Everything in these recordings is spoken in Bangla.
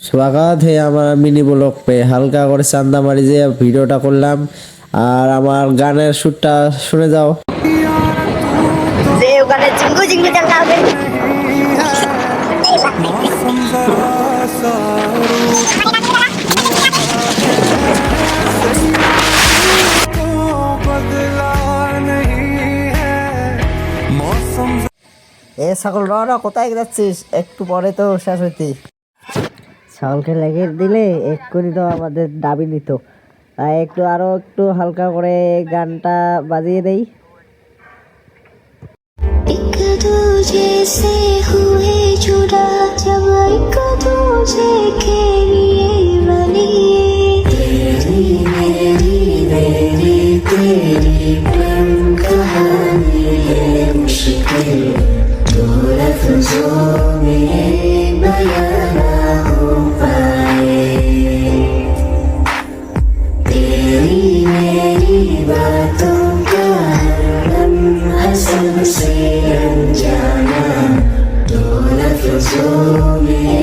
स्वागत है हमारा मिनी ब्लॉग पे। হালকা করে চান্দা মারি যে ভিডিওটা করলাম আর আমার গানের সুরটা শুনে যাও। যে ওখানে জিঙ্গু জিঙ্গু চালটা হবে। मौसम जरा सा तो बदला नहीं है मौसम। এ ছাগল র কোথায় যাচ্ছিস? একটু পরে তো শেষ হইতি। ছাগলকে লেগে দিলে এক্ষুনি তো আমাদের দাবি নিত। তাই একটু আরো একটু হালকা করে গানটা বাজিয়ে দেই। एक दूजे से हुए जुदा जब एक दूजे के लिए बनी तेरी मेरी प्रेम कहानी है मुश्किल दो लफ्जों में बयां ना हो पाए तेरी मेरी बातों का लम्हा सबसे अनजाना दो लफ्जों में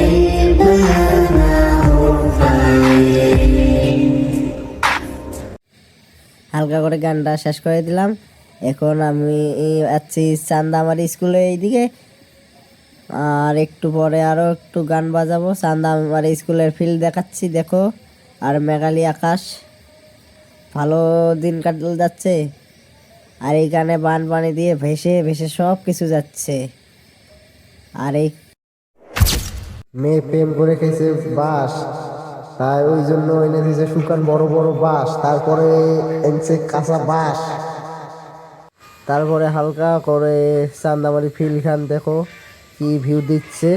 बयां ना हो पाए। হালকা করে গানটা শেষ করে দিলাম। এখন আমি যাচ্ছি চান্দামারি স্কুলে এইদিকে, আর একটু পরে আরো একটু গান বাজাবো। চান্দামারি স্কুলের ফিল্ড দেখাচ্ছি, দেখো। আর মেঘালি আকাশ, ভালো দিন কাটল যাচ্ছে। আর এই গানে বান পানি দিয়ে ভেসে ভেসে সব কিছু যাচ্ছে। আর এই মেয়ে প্রেম করে খেয়েছে বাঁশ, তাই ওই জন্য এনে দিয়েছে শুকান বড় বড় বাঁশ, তারপরে এনেছে কাঁচা বাঁশ। তারপরে হালকা করে চান্দামারি ফিল খান, দেখো কি ভিউ দিচ্ছে।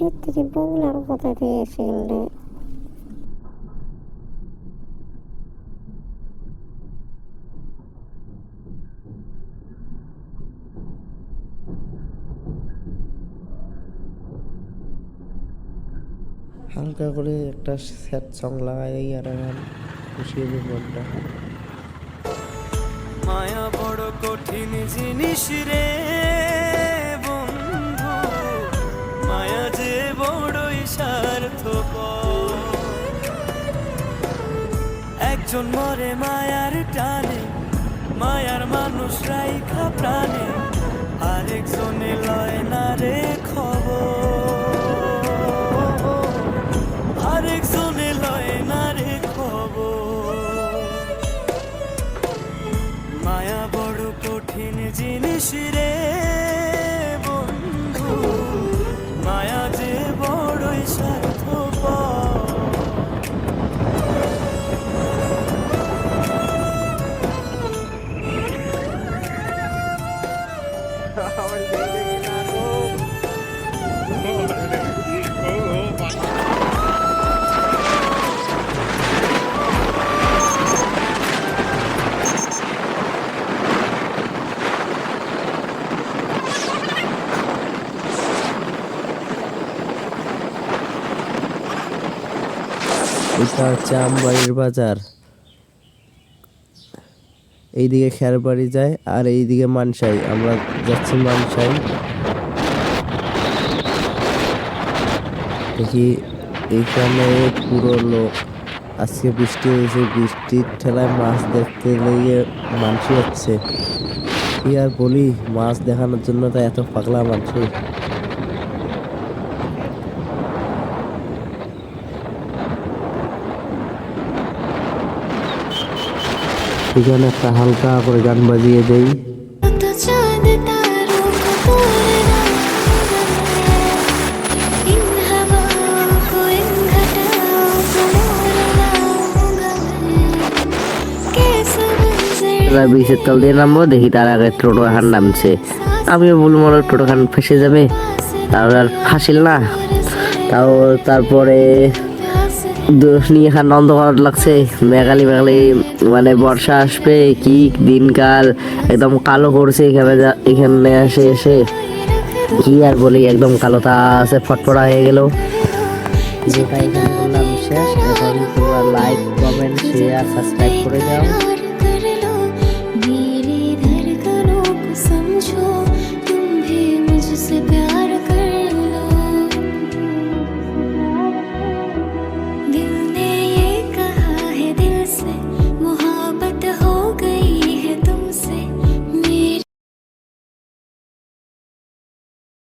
এর থেকে বগুলার কোথা থেকে এসে গেলে হালকা করে একটা স্যাড সং লাগাই আর আমার খুশি হবে মনটা। মায়া বড় কঠিন জিনিস রে বন্ধু, মায়া যে বড়ই স্বার্থপর। একজন মরে মায়ার টানে, মায়ার মানুষ রাইখা প্রাণে, আরেকজনে লয় না রে খবর, আরেকজনে লয় না রে খবর। মায়া বড় কঠিন জিনিস রে বন্ধু, মায়া যে বড়ই স্বার্থপর। এটা হচ্ছে আমবাড়ির বাজার। এইদিকে খেরবাড়ি যায় আর এইদিকে মানসাই, আমরা যাচ্ছি মানসাই। দেখি এইখানে পুরো লোক। আজকে বৃষ্টি হয়েছে, বৃষ্টির ঠেলায় মাছ দেখতে লেগে মানসি হচ্ছে। কি আর বলি, মাছ দেখানোর জন্য তো এত পাগলা মানসি। এখানে একটা হালকা করে গান বাজিয়ে দেই। तो चांद আমরা ব্রিজের তল দিয়ে নামবো, দেখি তার আগে টোটো খান নামছে। আমিও বলবো মনে হয় টোটো খান ফেসে যাবে, তার আর ফাঁসিল না। তাও তারপরে নিয়ে খান অন্ধকার লাগছে, মেঘালি মেঘালি, মানে বর্ষা আসবে কি দিনকাল, একদম কালো করছে এখানে এসে এসে কি আর বলি, একদম কালো তা আছে, ফটফটা হয়ে গেল। যেটা এখানে বললাম শেষ। এখন তোমরা লাইক, কমেন্ট, শেয়ার, সাবস্ক্রাইব করে দাও।